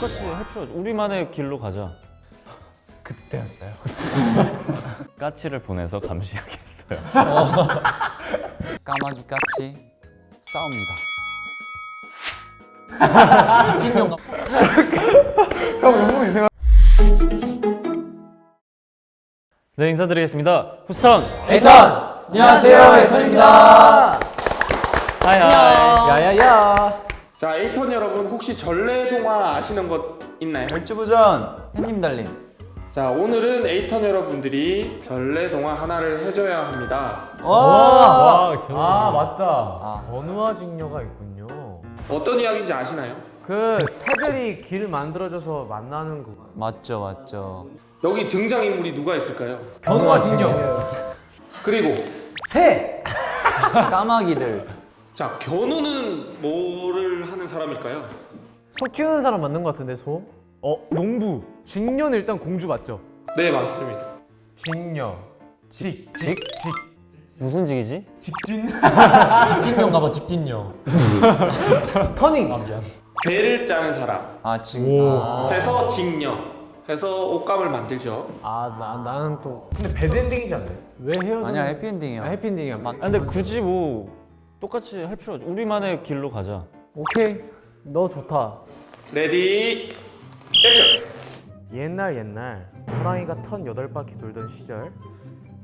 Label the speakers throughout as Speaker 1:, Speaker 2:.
Speaker 1: 똑같이 할 필요 없지. 우리만의 길로 가자.
Speaker 2: 그때였어요.
Speaker 1: 까치를 보내서 감시하겠어요.
Speaker 3: 까마귀 까치 싸웁니다.
Speaker 2: 직진영감.
Speaker 1: 네, 인사드리겠습니다. 후스턴
Speaker 2: 에이턴! 안녕하세요, 에이턴입니다.
Speaker 1: 하이하이.
Speaker 2: 야야야.
Speaker 4: 자, 에이턴 여러분 혹시 전래동화 아시는 것 있나요?
Speaker 3: 멸치부전 햇님 달림.
Speaker 4: 자, 오늘은 에이턴 여러분들이 전래동화 하나를 해줘야 합니다.
Speaker 5: 맞다. 언어와 직녀가 있군요.
Speaker 4: 어떤 이야기인지 아시나요?
Speaker 5: 그 새들이 길 만들어줘서 만나는 거.
Speaker 3: 맞죠 맞죠.
Speaker 4: 여기 등장인물이 누가 있을까요?
Speaker 5: 견우와 직녀.
Speaker 4: 그리고
Speaker 5: 새.
Speaker 3: 까마귀들.
Speaker 4: 자, 견우는 뭐를 하는 사람일까요?
Speaker 6: 소 키우는 사람 맞는 것 같은데 소?
Speaker 5: 농부. 직녀는 일단 공주 맞죠?
Speaker 4: 네, 맞습니다.
Speaker 5: 직녀. 직.
Speaker 1: 무슨 직이지?
Speaker 2: 직진영감 봐, 직진영.
Speaker 6: 터닝.
Speaker 2: 아, 미안.
Speaker 4: 배를 짜는 사람
Speaker 3: 아 지금.
Speaker 4: 해서 직녀 해서 옷감을 만들죠.
Speaker 6: 나는 또 왜
Speaker 5: 근데 배드엔딩이지 않나요?
Speaker 6: 헤어져?
Speaker 3: 아니야 해피엔딩이야.
Speaker 6: 해피엔딩이야.
Speaker 1: 근데 굳이 뭐 똑같이 할 필요 없지. 우리만의 길로 가자.
Speaker 6: 오케이. 너 좋다.
Speaker 4: 레디 액션!
Speaker 5: 옛날 호랑이가 턴 8바퀴 돌던 시절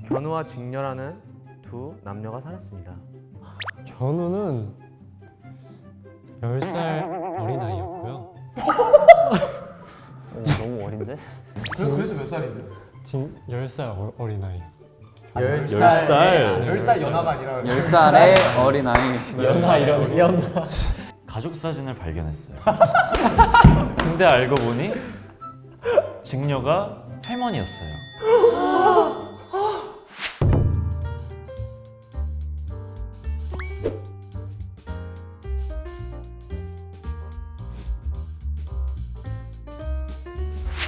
Speaker 5: 견우와 직녀라는 두 남녀가 살았습니다.
Speaker 7: 견우는 10살 어린아이였고요.
Speaker 1: 너무 어린데?
Speaker 5: 그래서 몇 살인데요?
Speaker 7: 10살 어린아이.
Speaker 1: 10살.
Speaker 5: 10살 연하가 아니라
Speaker 3: 10살의 어린아이.
Speaker 1: 가족 사진을 발견했어요. 근데 알고 보니 직녀가 할머니였어요.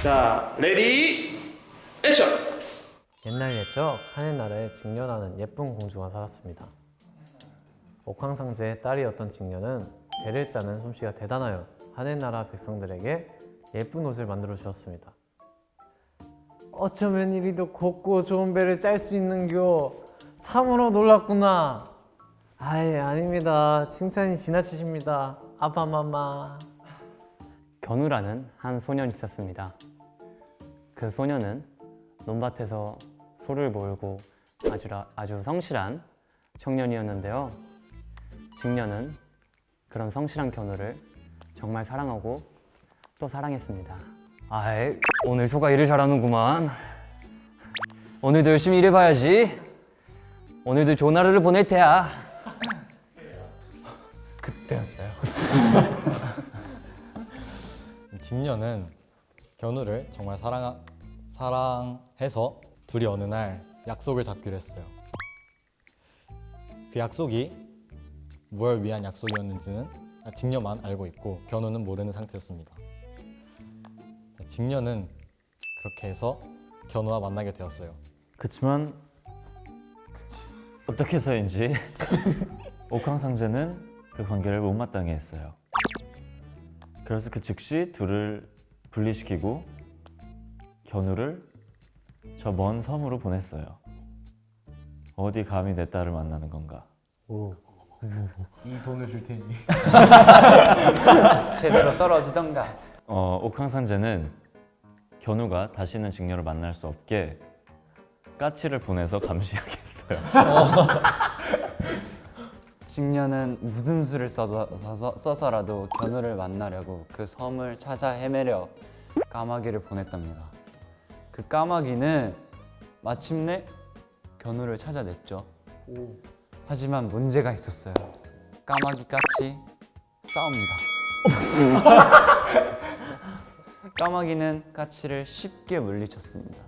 Speaker 4: 자, 레디 액션!
Speaker 6: 옛날 옛적 하늘나라에 직녀라는 예쁜 공주가 살았습니다. 옥황상제의 딸이었던 직녀는 배를 짜는 솜씨가 대단하여 하늘나라 백성들에게 예쁜 옷을 만들어 주었습니다. 어쩌면 이리도 곱고 좋은 배를 짤 수 있는겨. 참으로 놀랐구나. 아예 아닙니다. 칭찬이 지나치십니다. 아바마마.
Speaker 8: 견우라는 한 소년이 있었습니다. 그 소년은 논밭에서 소를 몰고 아주 성실한 청년이었는데요. 직녀는 그런 성실한 견우를 정말 사랑하고 또 사랑했습니다. 아이, 오늘 소가 일을 잘하는구만. 오늘도 열심히 일해봐야지. 오늘도 좋은 하루를 보낼 테야.
Speaker 2: 그때였어요. 직녀는 견우를 정말 사랑해서 둘이 어느 날 약속을 잡기로 했어요. 그 약속이 무엇을 위한 약속이었는지는 직녀만 알고 있고 견우는 모르는 상태였습니다. 직녀는 그렇게 해서 견우와 만나게 되었어요.
Speaker 1: 그치만 어떻게 해서인지 옥황상제는 그 관계를 못마땅해 했어요. 그래서 그 즉시 둘을 분리시키고 견우를 저 먼 섬으로 보냈어요. 어디 감히 내 딸을 만나는 건가?
Speaker 5: 이 돈을 줄 테니.
Speaker 3: 제대로 떨어지던가.
Speaker 1: 옥황상제는 견우가 다시는 직녀를 만날 수 없게 까치를 보내서 감시하겠어요.
Speaker 3: 직녀는 무슨 수를 써서라도 견우를 만나려고 그 섬을 찾아 헤매려 까마귀를 보냈답니다. 그 까마귀는 마침내 견우를 찾아냈죠. 하지만 문제가 있었어요. 까마귀 까치 싸웁니다. 까마귀는 까치를 쉽게 물리쳤습니다.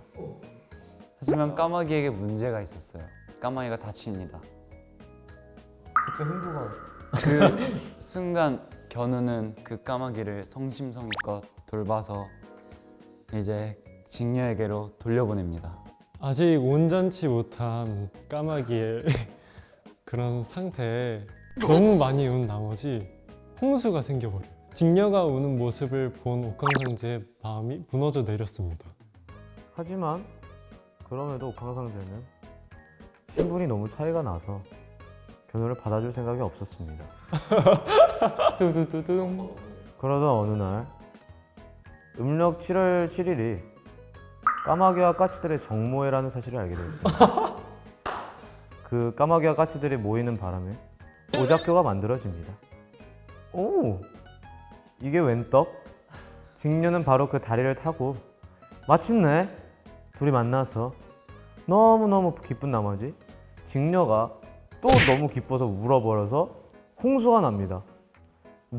Speaker 3: 하지만 까마귀에게 문제가 있었어요. 까마귀가 다칩니다. 그 순간 견우는 그 까마귀를 성심성의껏 돌봐서 이제 직녀에게로 돌려보냅니다.
Speaker 7: 아직 온전치 못한 까마귀의 그런 상태에 너무 많이 운 나머지 홍수가 생겨버려요. 직녀가 우는 모습을 본 옥황상제의 마음이 무너져 내렸습니다.
Speaker 5: 하지만 그럼에도 옥황상제는 신분이 너무 차이가 나서 견우를 받아줄 생각이 없었습니다.
Speaker 8: 뚜두두둥.
Speaker 5: 그러던 어느 날 음력 7월 7일이 까마귀와 까치들의 정모회라는 사실을 알게 되었습니다. 그 까마귀와 까치들이 모이는 바람에 오작교가 만들어집니다. 오! 이게 웬 떡? 직녀는 바로 그 다리를 타고 마침내 둘이 만나서 너무너무 기쁜 나머지 직녀가 또 너무 기뻐서 울어버려서 홍수가 납니다.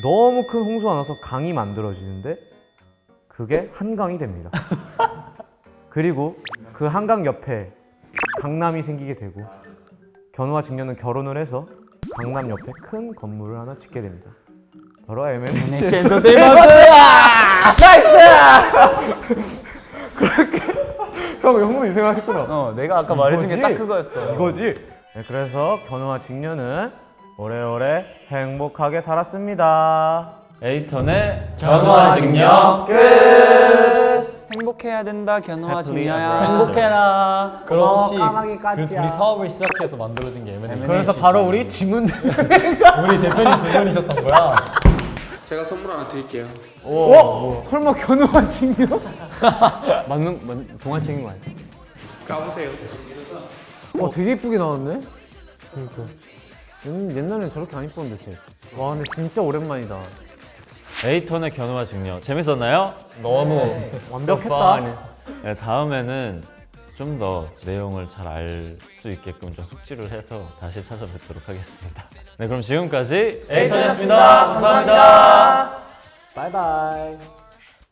Speaker 5: 너무 큰 홍수가 나서 강이 만들어지는데 그게 한강이 됩니다. 그리고 그 한강 옆에 강남이 생기게 되고 견우와 직녀는 결혼을 해서 강남 옆에 큰 건물을 하나 짓게 됩니다. 바로 M&S 형 형도 이 생각했구나.
Speaker 3: 내가 아까 말해준 게
Speaker 5: 이거지?
Speaker 3: 딱 그거였어.
Speaker 5: 이거지? 네, 그래서 견우와 직녀는 오래오래 행복하게 살았습니다.
Speaker 1: 에이턴의
Speaker 3: 견우와 직녀 끝. 행복해야 된다 견우와 직녀야.
Speaker 6: 행복해라.
Speaker 2: 그럼
Speaker 6: 고마워,
Speaker 2: 혹시
Speaker 6: 까마귀
Speaker 2: 그
Speaker 6: 까치야.
Speaker 2: 둘이 사업을 시작해서 만들어진 게 M&A.
Speaker 6: 그래서 바로 우리 지문
Speaker 2: 우리 대표님 두 분이셨던 거야.
Speaker 4: 제가 선물 하나 드릴게요.
Speaker 6: 설마 견우와 직녀? 맞는 동화책인 거 아니야?
Speaker 4: 까보세요.
Speaker 6: 되게 이쁘게 나왔네. 그러니까 옛날엔 저렇게 안 이뻤는데 쟤. 와 근데 진짜 오랜만이다.
Speaker 1: 에이턴의 견우와 직녀 재밌었나요?
Speaker 6: 너무 완벽했다.
Speaker 1: 네, 다음에는 좀 더 내용을 잘 알 수 있게끔 좀 숙지를 해서 다시 찾아뵙도록 하겠습니다. 네, 그럼 지금까지 에이턴이었습니다. 감사합니다.
Speaker 6: 바이바이.